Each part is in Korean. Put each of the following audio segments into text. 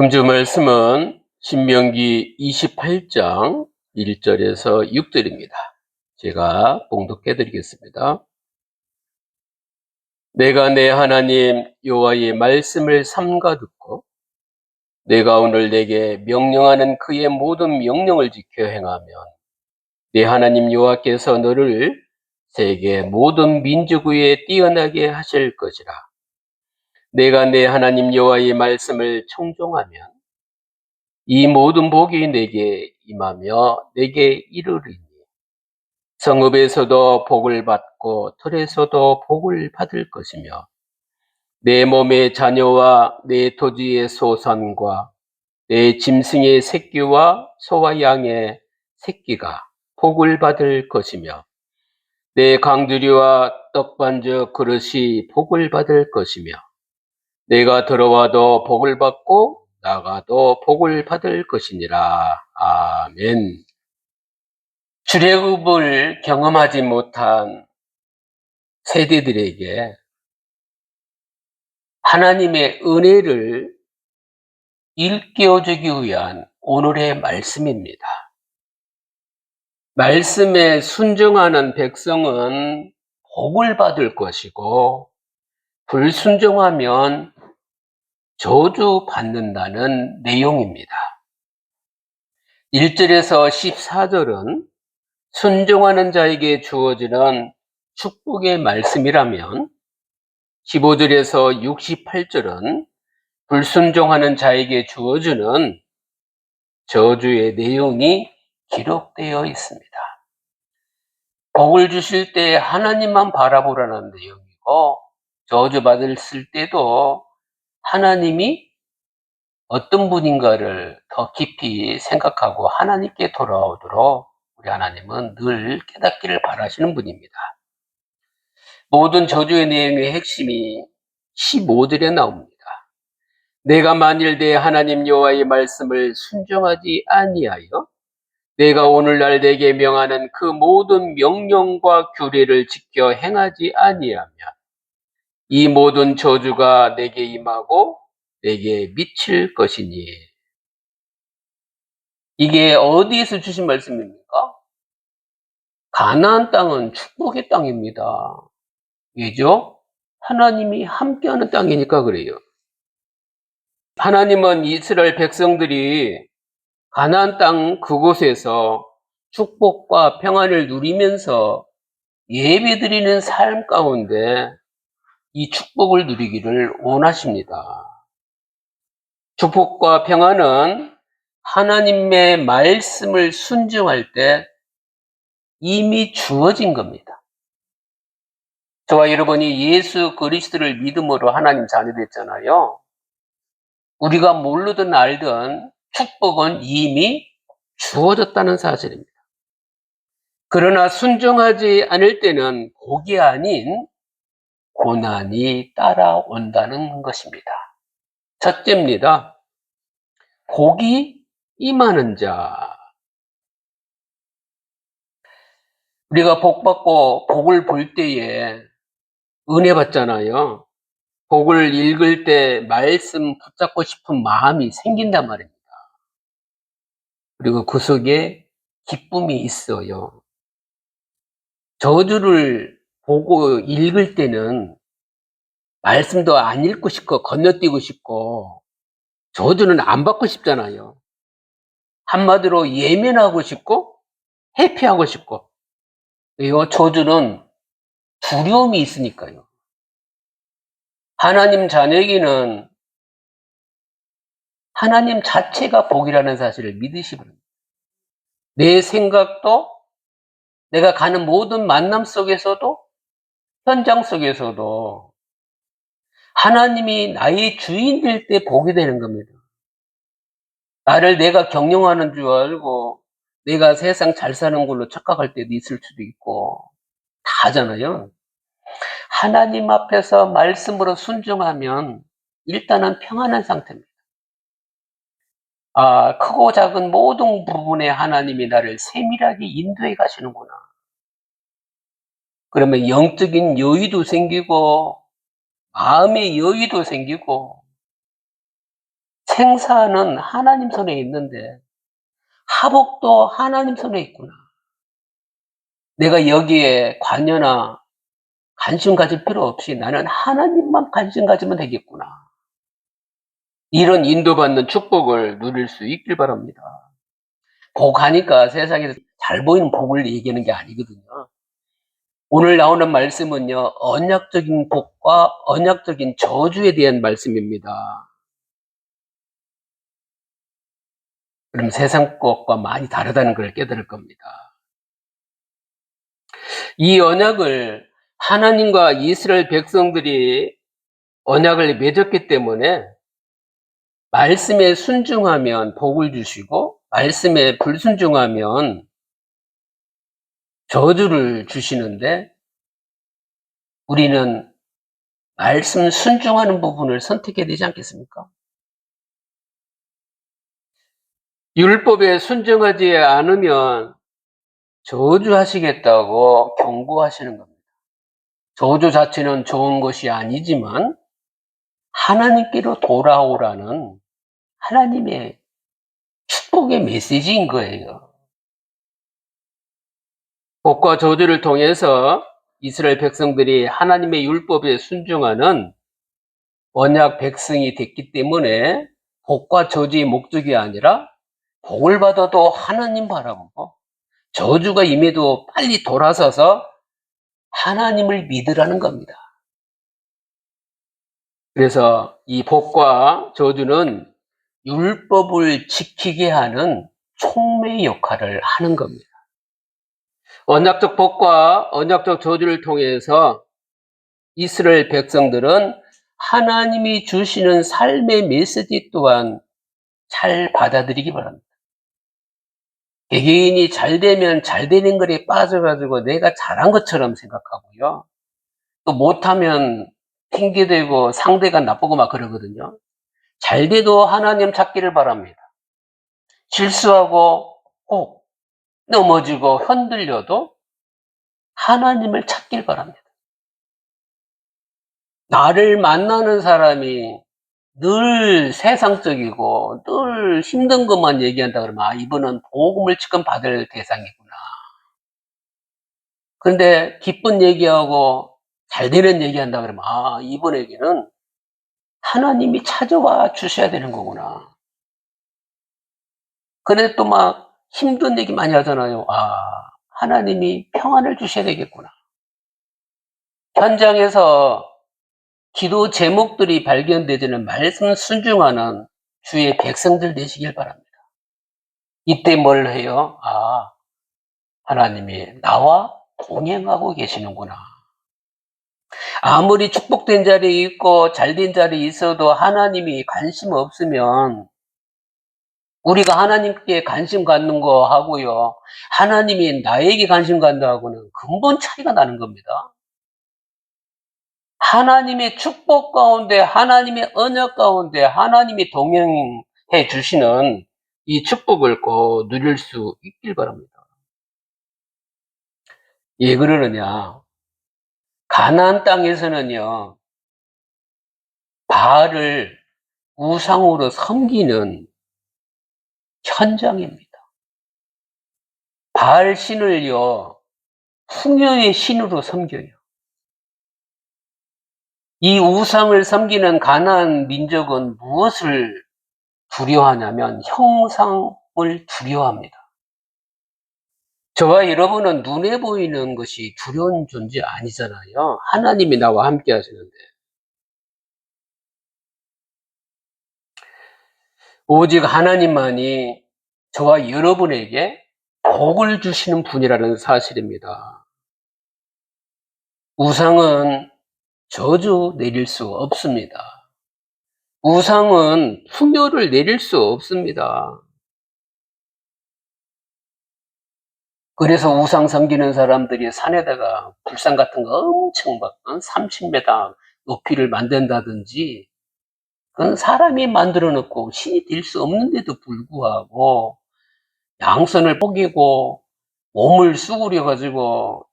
금주 말씀은 신명기 28장 1절에서 6절입니다. 제가 봉독해 드리겠습니다. 내가 내 하나님 여호와의 말씀을 삼가 듣고 내가 오늘 내게 명령하는 그의 모든 명령을 지켜 행하면 내 하나님 여호와께서 너를 세계 모든 민족 위에 뛰어나게 하실 것이라. 내가 내 하나님 여호와의 말씀을 청종하면 이 모든 복이 내게 임하며 내게 이르리니 성읍에서도 복을 받고 들에서도 복을 받을 것이며 내 몸의 자녀와 내 토지의 소산과 내 짐승의 새끼와 소와 양의 새끼가 복을 받을 것이며 내 강두리와 떡반죽 그릇이 복을 받을 것이며 내가 들어와도 복을 받고 나가도 복을 받을 것이니라. 아멘. 출애굽을 경험하지 못한 세대들에게 하나님의 은혜를 일깨워주기 위한 오늘의 말씀입니다. 말씀에 순종하는 백성은 복을 받을 것이고 불순종하면 저주받는다는 내용입니다. 1절에서 14절은 순종하는 자에게 주어지는 축복의 말씀이라면 15절에서 68절은 불순종하는 자에게 주어지는 저주의 내용이 기록되어 있습니다. 복을 주실 때 하나님만 바라보라는 내용이고 저주받을 때도 하나님이 어떤 분인가를 더 깊이 생각하고 하나님께 돌아오도록 우리 하나님은 늘 깨닫기를 바라시는 분입니다. 모든 저주의 내용의 핵심이 15절에 나옵니다. 내가 만일 내 하나님 여호와의 말씀을 순종하지 아니하여 내가 오늘날 내게 명하는 그 모든 명령과 규례를 지켜 행하지 아니하면 이 모든 저주가 내게 임하고 내게 미칠 것이니. 이게 어디에서 주신 말씀입니까? 가나안 땅은 축복의 땅입니다. 왜죠? 하나님이 함께하는 땅이니까 그래요. 하나님은 이스라엘 백성들이 가나안 땅 그곳에서 축복과 평안을 누리면서 예배드리는 삶 가운데 이 축복을 누리기를 원하십니다. 축복과 평안은 하나님의 말씀을 순종할 때 이미 주어진 겁니다. 저와 여러분이 예수 그리스도를 믿음으로 하나님 자녀 됐잖아요. 우리가 모르든 알든 축복은 이미 주어졌다는 사실입니다. 그러나 순종하지 않을 때는 복이 아닌 고난이 따라온다는 것입니다. 첫째입니다. 복이 임하는 자. 우리가 복 받고 복을 볼 때에 은혜 받잖아요. 복을 읽을 때 말씀 붙잡고 싶은 마음이 생긴단 말입니다. 그리고 그 속에 기쁨이 있어요. 저주를 보고 읽을 때는 말씀도 안 읽고 싶고 건너뛰고 싶고 저주는 안 받고 싶잖아요. 한마디로 예면하고 싶고 회피하고 싶고. 이 저주는 두려움이 있으니까요. 하나님 자녀에게는 하나님 자체가 복이라는 사실을 믿으시기 바랍니다. 내 생각도 내가 가는 모든 만남 속에서도 현장 속에서도 하나님이 나의 주인 될 때 복이 되는 겁니다. 나를 내가 경영하는 줄 알고 내가 세상 잘 사는 걸로 착각할 때도 있을 수도 있고 다 하잖아요. 하나님 앞에서 말씀으로 순종하면 일단은 평안한 상태입니다. 크고 작은 모든 부분에 하나님이 나를 세밀하게 인도해 가시는구나. 그러면 영적인 여유도 생기고 마음의 여유도 생기고 생사는 하나님 손에 있는데 하복도 하나님 손에 있구나. 내가 여기에 관여나 관심 가질 필요 없이 나는 하나님만 관심 가지면 되겠구나. 이런 인도받는 축복을 누릴 수 있길 바랍니다. 복하니까 세상에서 잘 보이는 복을 얘기하는 게 아니거든요. 오늘 나오는 말씀은요, 언약적인 복과 언약적인 저주에 대한 말씀입니다. 그럼 세상 것과 많이 다르다는 걸 깨달을 겁니다. 이 언약을 하나님과 이스라엘 백성들이 언약을 맺었기 때문에 말씀에 순종하면 복을 주시고 말씀에 불순종하면 저주를 주시는데 우리는 말씀 순종하는 부분을 선택해야 되지 않겠습니까? 율법에 순종하지 않으면 저주하시겠다고 경고하시는 겁니다. 저주 자체는 좋은 것이 아니지만 하나님께로 돌아오라는 하나님의 축복의 메시지인 거예요. 복과 저주를 통해서 이스라엘 백성들이 하나님의 율법에 순종하는 언약 백성이 됐기 때문에 복과 저주의 목적이 아니라 복을 받아도 하나님 바라보고 저주가 임해도 빨리 돌아서서 하나님을 믿으라는 겁니다. 그래서 이 복과 저주는 율법을 지키게 하는 촉매 역할을 하는 겁니다. 언약적 복과 언약적 저주를 통해서 이스라엘 백성들은 하나님이 주시는 삶의 메시지 또한 잘 받아들이기 바랍니다. 개개인이 잘 되면 잘 되는 거에 빠져가지고 내가 잘한 것처럼 생각하고요. 또 못하면 핑계대고 상대가 나쁘고 막 그러거든요. 잘 돼도 하나님 찾기를 바랍니다. 실수하고 꼭 넘어지고 흔들려도 하나님을 찾길 바랍니다. 나를 만나는 사람이 늘 세상적이고 늘 힘든 것만 얘기한다 그러면 아, 이분은 복음을 지금 받을 대상이구나. 그런데 기쁜 얘기하고 잘 되는 얘기한다 그러면 아, 이분에게는 하나님이 찾아와 주셔야 되는 거구나. 근데 또 막 힘든 얘기 많이 하잖아요. 아, 하나님이 평안을 주셔야 되겠구나. 현장에서 기도 제목들이 발견되지는 말씀 순종하는 주의 백성들 되시길 바랍니다. 이때 뭘 해요? 아, 하나님이 나와 동행하고 계시는구나. 아무리 축복된 자리에 있고 잘된 자리에 있어도 하나님이 관심 없으면 우리가 하나님께 관심 갖는 거 하고요. 하나님이 나에게 관심 갖는 하고는 근본 차이가 나는 겁니다. 하나님의 축복 가운데, 하나님의 언약 가운데 하나님이 동행해 주시는 이 축복을 꼭 누릴 수 있길 바랍니다. 왜 그러느냐? 가나안 땅에서는요, 바알을 우상으로 섬기는 현장입니다. 바알 신을요, 풍요의 신으로 섬겨요. 이 우상을 섬기는 가나안 민족은 무엇을 두려워하냐면 형상을 두려워합니다. 저와 여러분은 눈에 보이는 것이 두려운 존재 아니잖아요. 하나님이 나와 함께 하시는데. 오직 하나님만이 저와 여러분에게 복을 주시는 분이라는 사실입니다. 우상은 저주 내릴 수 없습니다. 우상은 풍요를 내릴 수 없습니다. 그래서 우상 섬기는 사람들이 산에다가 불상 같은 거 엄청 막 30m 높이를 만든다든지 그건 사람이 만들어 놓고 신이 될 수 없는데도 불구하고 양손을 뽀개고 몸을 수그려 가지고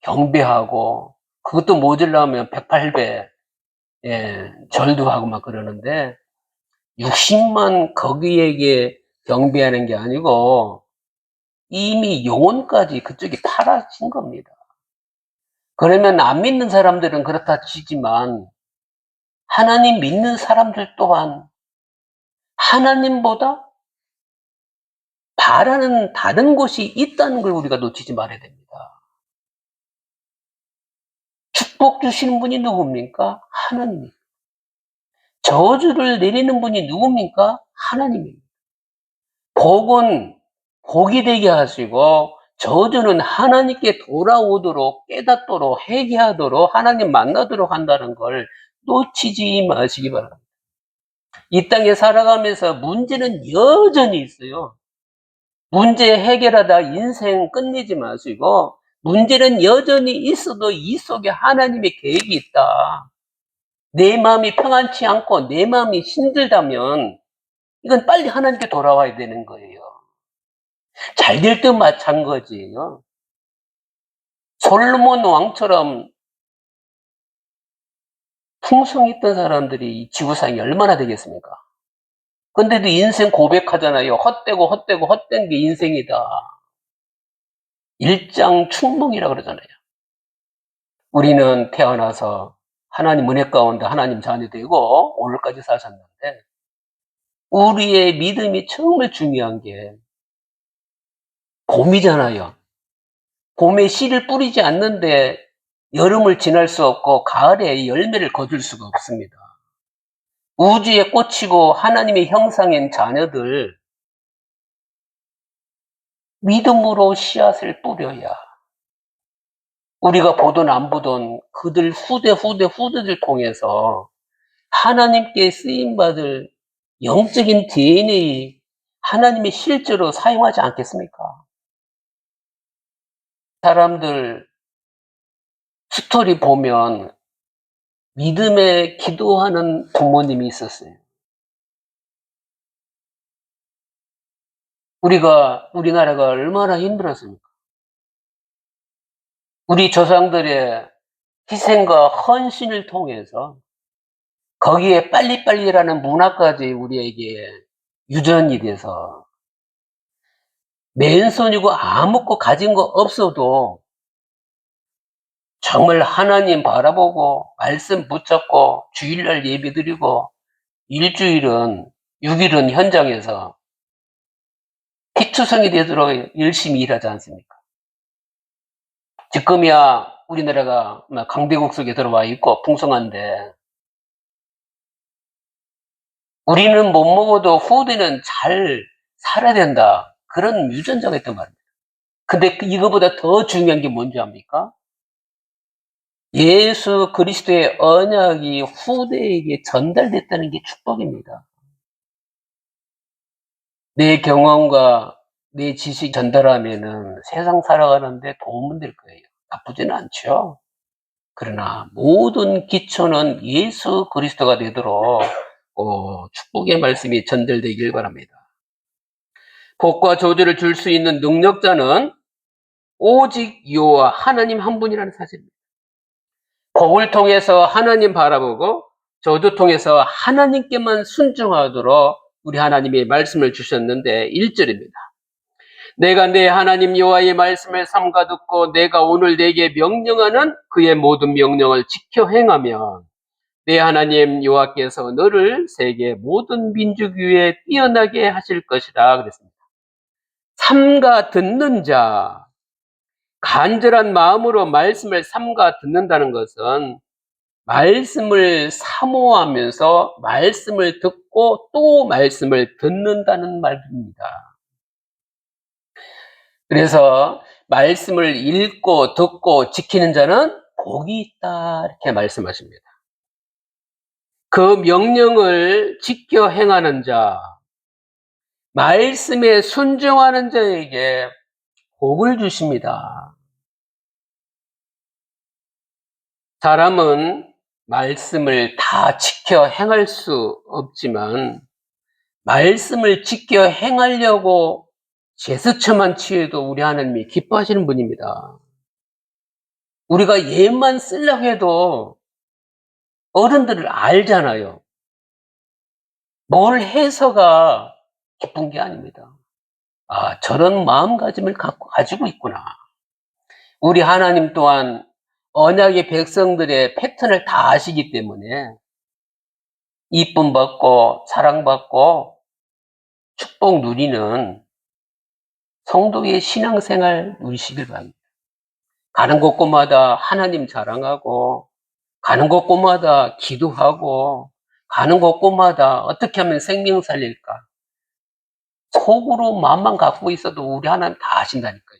경배하고 그것도 모자라면 108배 절도 하고 막 그러는데 육신만 거기에게 경배하는 게 아니고 이미 영혼까지 그쪽에 팔아진 겁니다. 그러면 안 믿는 사람들은 그렇다 치지만 하나님 믿는 사람들 또한 하나님보다 바라는 다른 것이 있다는 걸 우리가 놓치지 말아야 됩니다. 축복 주시는 분이 누굽니까? 하나님입니다. 저주를 내리는 분이 누굽니까? 하나님입니다. 복은 복이 되게 하시고 저주는 하나님께 돌아오도록 깨닫도록 회개하도록 하나님 만나도록 한다는 걸 놓치지 마시기 바랍니다. 이 땅에 살아가면서 문제는 여전히 있어요. 문제 해결하다 인생 끝내지 마시고 문제는 여전히 있어도 이 속에 하나님의 계획이 있다. 내 마음이 평안치 않고 내 마음이 힘들다면 이건 빨리 하나님께 돌아와야 되는 거예요. 잘 될 때 마찬가지예요. 솔로몬 왕처럼 풍성했던 사람들이 이 지구상에 얼마나 되겠습니까? 근데도 인생 고백하잖아요. 헛되고 헛되고 헛된 게 인생이다. 일장춘몽이라 그러잖아요. 우리는 태어나서 하나님 은혜 가운데 하나님 자녀 되고 오늘까지 사셨는데 우리의 믿음이 정말 중요한 게 봄이잖아요. 봄에 씨를 뿌리지 않는데 여름을 지날 수 없고 가을에 열매를 거둘 수가 없습니다. 우주에 꽂히고 하나님의 형상인 자녀들 믿음으로 씨앗을 뿌려야 우리가 보든 안 보든 그들 후대들 통해서 하나님께 쓰임받을 영적인 DNA 하나님의 실제로 사용하지 않겠습니까? 사람들 스토리 보면 믿음에 기도하는 부모님이 있었어요. 우리나라가 얼마나 힘들었습니까? 우리 조상들의 희생과 헌신을 통해서 거기에 빨리빨리라는 문화까지 우리에게 유전이 돼서 맨손이고 아무것도 가진 거 없어도 정말 하나님 바라보고 말씀 붙잡고 주일날 예배드리고 일주일은 6일은 현장에서 피투성이 되도록 열심히 일하지 않습니까? 지금이야 우리나라가 강대국 속에 들어와 있고 풍성한데 우리는 못 먹어도 후대는 잘 살아야 된다. 그런 유전자가 있단 말입니다. 근데 이거보다 더 중요한 게 뭔지 압니까? 예수 그리스도의 언약이 후대에게 전달됐다는 게 축복입니다. 내 경험과 내 지식 전달하면은 세상 살아가는데 도움은 될 거예요. 나쁘지는 않죠. 그러나 모든 기초는 예수 그리스도가 되도록 축복의 말씀이 전달되길 바랍니다. 복과 저주를 줄 수 있는 능력자는 오직 여호와 하나님 한 분이라는 사실입니다. 복을 통해서 하나님 바라보고 저주 통해서 하나님께만 순종하도록 우리 하나님이 말씀을 주셨는데 1절입니다. 내가 내 하나님 여호와의 말씀을 삼가 듣고 내가 오늘 내게 명령하는 그의 모든 명령을 지켜 행하면 내 하나님 여호와께서 너를 세계 모든 민족 위에 뛰어나게 하실 것이다 그랬습니다. 삼가 듣는 자, 간절한 마음으로 말씀을 삼가 듣는다는 것은 말씀을 사모하면서 말씀을 듣고 또 말씀을 듣는다는 말입니다. 그래서 말씀을 읽고 듣고 지키는 자는 복이 있다 이렇게 말씀하십니다. 그 명령을 지켜 행하는 자, 말씀에 순종하는 자에게 복을 주십니다. 사람은 말씀을 다 지켜 행할 수 없지만 말씀을 지켜 행하려고 제스처만 취해도 우리 하나님이 기뻐하시는 분입니다. 우리가 예만 쓰려고 해도 어른들을 알잖아요. 뭘 해서가 기쁜 게 아닙니다. 아, 저런 마음가짐을 가지고 있구나. 우리 하나님 또한 언약의 백성들의 패턴을 다 아시기 때문에 이쁨 받고 사랑받고 축복 누리는 성도의 신앙생활 누리시길 바랍니다. 가는 곳곳마다 하나님 자랑하고, 가는 곳곳마다 기도하고, 가는 곳곳마다 어떻게 하면 생명 살릴까? 속으로 마음만 갖고 있어도 우리 하나님 다 아신다니까요.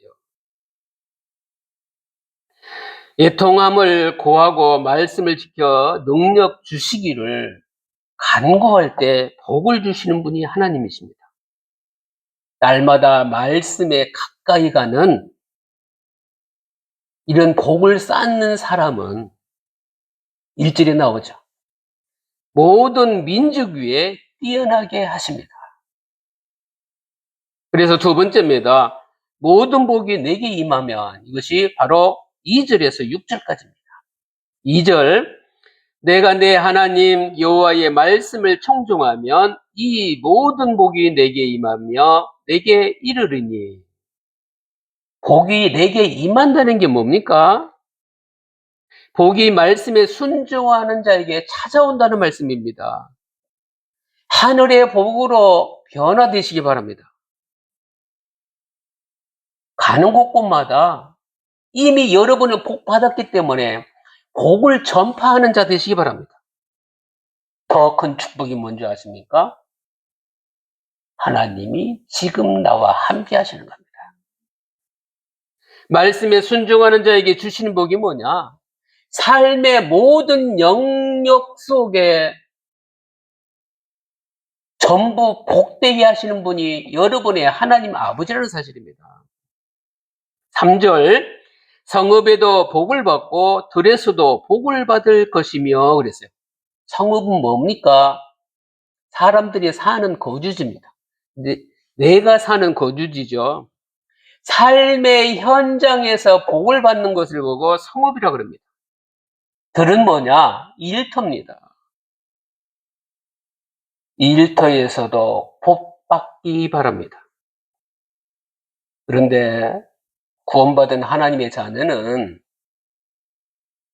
애통함을 고하고 말씀을 지켜 능력 주시기를 간구할 때 복을 주시는 분이 하나님이십니다. 날마다 말씀에 가까이 가는 이런 복을 쌓는 사람은 1절에 나오죠. 모든 민족 위에 뛰어나게 하십니다. 그래서 두 번째입니다. 모든 복이 내게 임하면, 이것이 바로 2절에서 6절까지입니다. 2절, 내가 내 하나님 여호와의 말씀을 청종하면 이 모든 복이 내게 임하며 내게 이르리니. 복이 내게 임한다는 게 뭡니까? 복이 말씀에 순종하는 자에게 찾아온다는 말씀입니다. 하늘의 복으로 변화되시기 바랍니다. 가는 곳곳마다 이미 여러분은 복 받았기 때문에 복을 전파하는 자 되시기 바랍니다. 더 큰 축복이 뭔지 아십니까? 하나님이 지금 나와 함께 하시는 겁니다. 말씀에 순종하는 자에게 주시는 복이 뭐냐? 삶의 모든 영역 속에 전부 복되게 하시는 분이 여러분의 하나님 아버지라는 사실입니다. 3절, 성읍에도 복을 받고 들에서도 복을 받을 것이며 그랬어요. 성읍은 뭡니까? 사람들이 사는 거주지입니다. 근데 내가 사는 거주지죠. 삶의 현장에서 복을 받는 것을 보고 성읍이라고 그럽니다. 들은 뭐냐? 일터입니다. 일터에서도 복 받기 바랍니다. 그런데 구원받은 하나님의 자녀는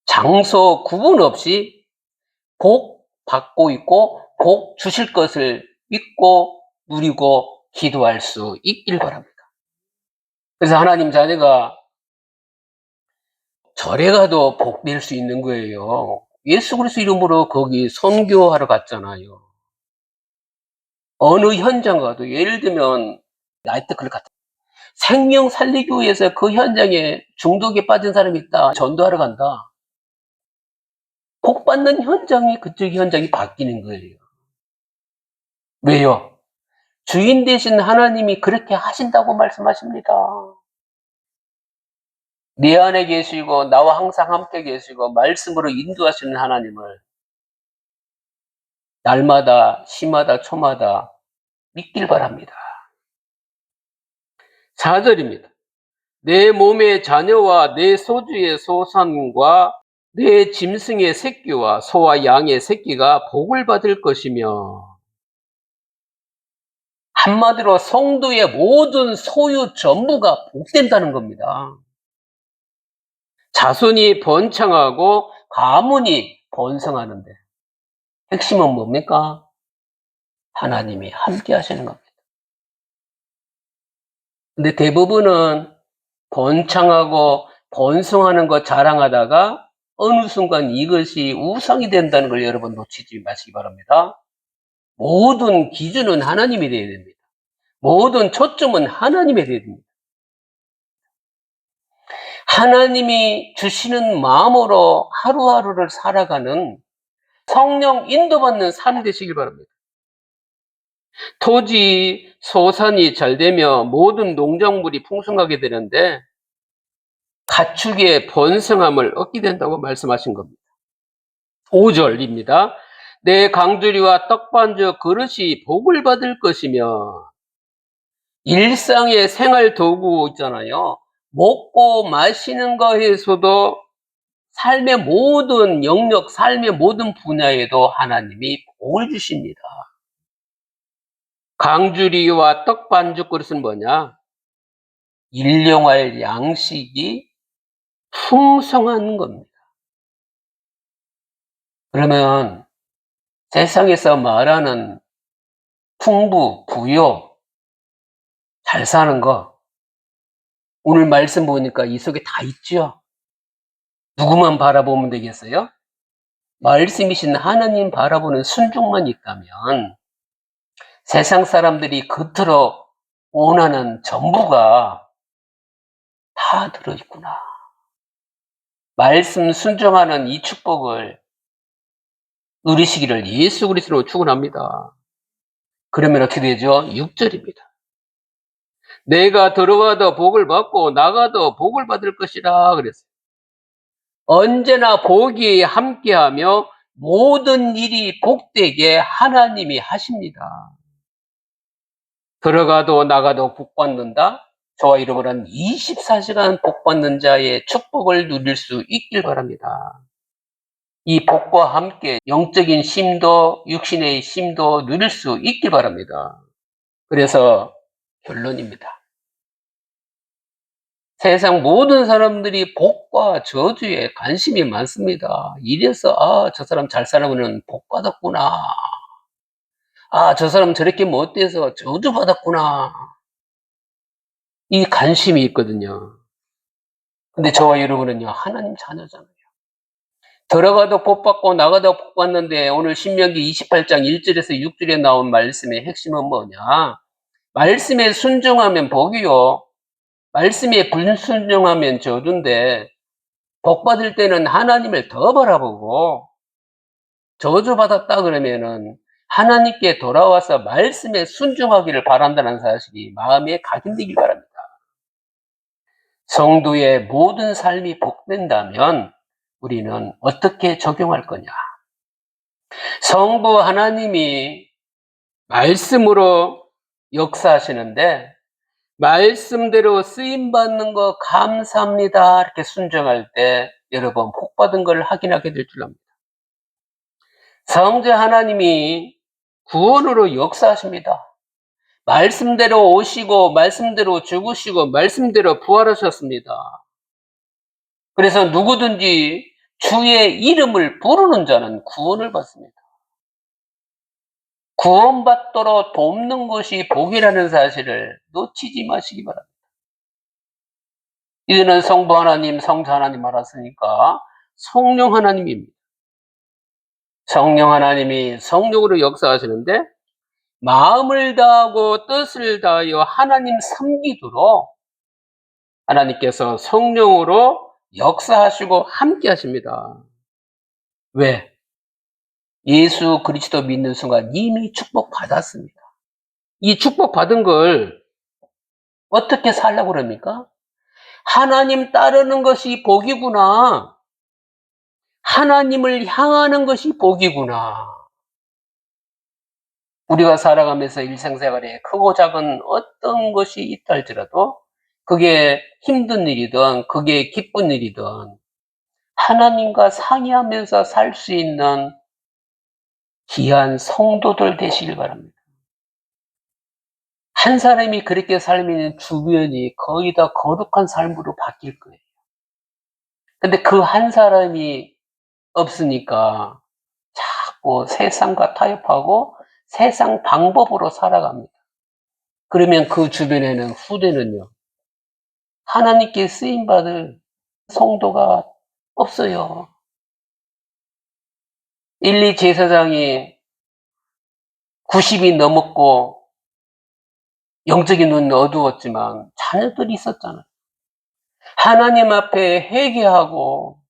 장소 구분 없이 복 받고 있고 복 주실 것을 믿고 누리고 기도할 수 있길 바랍니다. 그래서 하나님 자녀가 절에 가도 복 낼 수 있는 거예요. 예수 그리스도 이름으로 거기 선교하러 갔잖아요. 어느 현장 가도 예를 들면 나이트클럽 같은 생명 살리기 위해서 그 현장에 중독에 빠진 사람이 있다. 전도하러 간다. 복 받는 현장이 그쪽 현장이 바뀌는 거예요. 왜요? 주인 되신 하나님이 그렇게 하신다고 말씀하십니다. 내 안에 계시고 나와 항상 함께 계시고 말씀으로 인도하시는 하나님을 날마다 시마다 초마다 믿길 바랍니다. 4절입니다. 내 몸의 자녀와 내 소주의 소산과 내 짐승의 새끼와 소와 양의 새끼가 복을 받을 것이며, 한마디로 성도의 모든 소유 전부가 복된다는 겁니다. 자손이 번창하고 가문이 번성하는데 핵심은 뭡니까? 하나님이 함께 하시는 겁니다. 근데 대부분은 번창하고 번성하는 것 자랑하다가 어느 순간 이것이 우상이 된다는 걸 여러분 놓치지 마시기 바랍니다. 모든 기준은 하나님이 되어야 됩니다. 모든 초점은 하나님에 되어야 됩니다. 하나님이 주시는 마음으로 하루하루를 살아가는 성령 인도받는 삶 되시길 바랍니다. 토지, 소산이 잘 되며 모든 농작물이 풍성하게 되는데 가축의 번성함을 얻게 된다고 말씀하신 겁니다. 5절입니다. 내 강주리와 떡반죽 그릇이 복을 받을 것이며, 일상의 생활 도구 있잖아요. 먹고 마시는 거에서도 삶의 모든 영역, 삶의 모든 분야에도 하나님이 복을 주십니다. 강주리와 떡 반죽 그릇은 뭐냐? 일용할 양식이 풍성한 겁니다. 그러면 세상에서 말하는 풍부, 부요, 잘 사는 거, 오늘 말씀 보니까 이 속에 다 있죠? 누구만 바라보면 되겠어요? 말씀이신 하나님 바라보는 순종만 있다면 세상 사람들이 겉으로 원하는 전부가 다 들어있구나. 말씀 순종하는 이 축복을 누리시기를 예수 그리스도로 축원합니다. 그러면 어떻게 되죠? 6절입니다. 내가 들어가도 복을 받고 나가도 복을 받을 것이라 그랬어요. 언제나 복이 함께하며 모든 일이 복되게 하나님이 하십니다. 들어가도 나가도 복 받는다. 저와 여러분은 24시간 복 받는 자의 축복을 누릴 수 있길 바랍니다. 이 복과 함께 영적인 쉼도 육신의 쉼도 누릴 수 있길 바랍니다. 그래서 결론입니다. 세상 모든 사람들이 복과 저주에 관심이 많습니다. 이래서 저 사람 잘 살아보면 복 받았구나. 저 사람 저렇게 못돼서 저주 받았구나. 이 관심이 있거든요. 근데 저와 여러분은요, 하나님 자녀잖아요. 들어가도 복 받고 나가도 복 받는데 오늘 신명기 28장 1절에서 6절에 나온 말씀의 핵심은 뭐냐? 말씀에 순종하면 복이요. 말씀에 불순종하면 저주인데 복 받을 때는 하나님을 더 바라보고 저주받았다 그러면은 하나님께 돌아와서 말씀에 순종하기를 바란다는 사실이 마음에 각인되길 바랍니다. 성도의 모든 삶이 복된다면 우리는 어떻게 적용할 거냐? 성부 하나님이 말씀으로 역사하시는데 말씀대로 쓰임받는 거 감사합니다. 이렇게 순종할 때 여러분 복받은 걸 확인하게 될 줄 압니다. 성자 하나님이 구원으로 역사하십니다. 말씀대로 오시고 말씀대로 죽으시고 말씀대로 부활하셨습니다. 그래서 누구든지 주의 이름을 부르는 자는 구원을 받습니다. 구원받도록 돕는 것이 복이라는 사실을 놓치지 마시기 바랍니다. 이제는 성부 하나님, 성자 하나님 알았으니까 성령 하나님입니다. 성령 하나님이 성령으로 역사하시는데 마음을 다하고 뜻을 다하여 하나님 섬기도록 하나님께서 성령으로 역사하시고 함께 하십니다. 왜? 예수 그리스도 믿는 순간 이미 축복받았습니다. 이 축복받은 걸 어떻게 살라고 그럽니까? 하나님 따르는 것이 복이구나. 하나님을 향하는 것이 복이구나. 우리가 살아가면서 일상생활에 크고 작은 어떤 것이 있다 할지라도 그게 힘든 일이든 그게 기쁜 일이든 하나님과 상의하면서 살 수 있는 귀한 성도들 되시길 바랍니다. 한 사람이 그렇게 살면 주변이 거의 다 거룩한 삶으로 바뀔 거예요. 근데 그 한 사람이 없으니까 자꾸 세상과 타협하고 세상 방법으로 살아갑니다. 그러면 그 주변에는 후대는요, 하나님께 쓰임받을 성도가 없어요. 1, 2 제사장이 90이 넘었고 영적인 눈은 어두웠지만 자녀들이 있었잖아요. 하나님 앞에 회개하고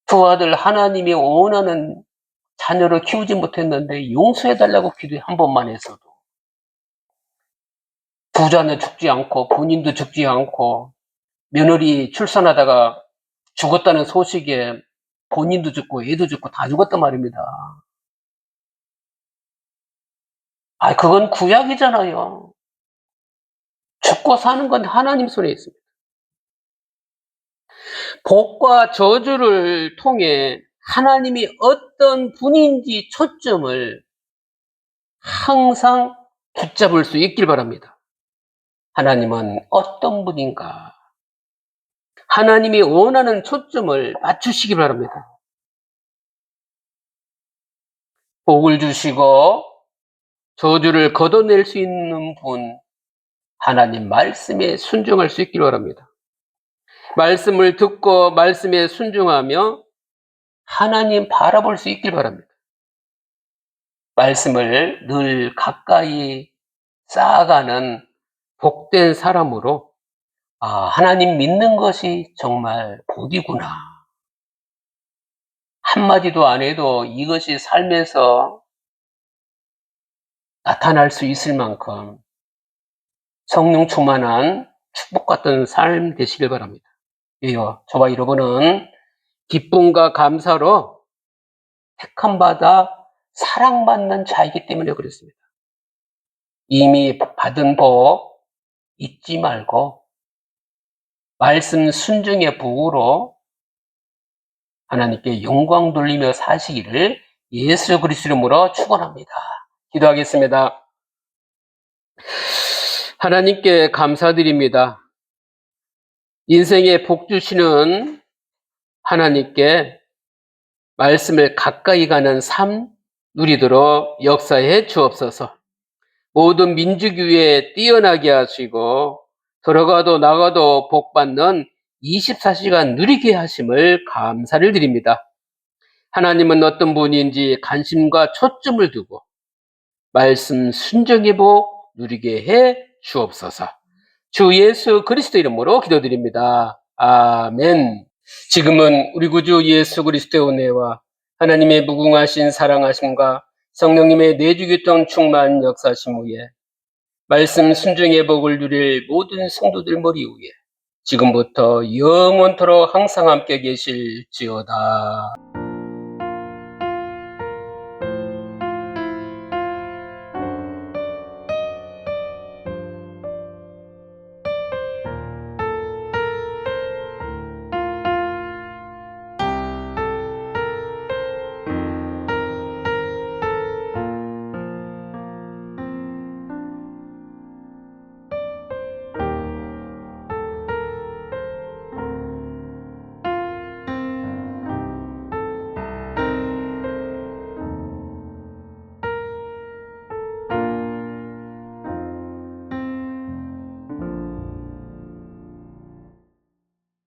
두 아들 하나님이 원하는 자녀를 키우지 못했는데 용서해달라고 기도 한 번만 했어도 두 자녀 죽지 않고 본인도 죽지 않고 며느리 출산하다가 죽었다는 소식에 본인도 죽고 애도 죽고 다 죽었단 말입니다. 그건 구약이잖아요. 죽고 사는 건 하나님 손에 있습니다. 복과 저주를 통해 하나님이 어떤 분인지 초점을 항상 붙잡을 수 있길 바랍니다. 하나님은 어떤 분인가? 하나님이 원하는 초점을 맞추시기 바랍니다. 복을 주시고 저주를 걷어낼 수 있는 분, 하나님 말씀에 순종할 수 있길 바랍니다. 말씀을 듣고 말씀에 순종하며 하나님 바라볼 수 있길 바랍니다. 말씀을 늘 가까이 쌓아가는 복된 사람으로 하나님 믿는 것이 정말 복이구나. 한마디도 안 해도 이것이 삶에서 나타날 수 있을 만큼 성령 충만한 축복 같은 삶 되시길 바랍니다. 저와 여러분은 기쁨과 감사로 택함받아 사랑받는 자이기 때문에 그렇습니다. 이미 받은 복 잊지 말고 말씀 순종의 복으로 하나님께 영광 돌리며 사시기를 예수 그리스도 이름으로 축원합니다. 기도하겠습니다. 하나님께 감사드립니다. 인생에 복 주시는 하나님께 말씀을 가까이 가는 삶 누리도록 역사해 주옵소서. 모든 민족 위에 뛰어나게 하시고 들어가도 나가도 복받는 24시간 누리게 하심을 감사를 드립니다. 하나님은 어떤 분인지 관심과 초점을 두고 말씀 순종의 복 누리게 해 주옵소서. 주 예수 그리스도 이름으로 기도드립니다. 아멘. 지금은 우리 구주 예수 그리스도의 은혜와 하나님의 무궁하신 사랑하심과 성령님의 내주교통 충만 역사심 후에 말씀 순종의 복을 누릴 모든 성도들 머리 위에 지금부터 영원토록 항상 함께 계실지어다.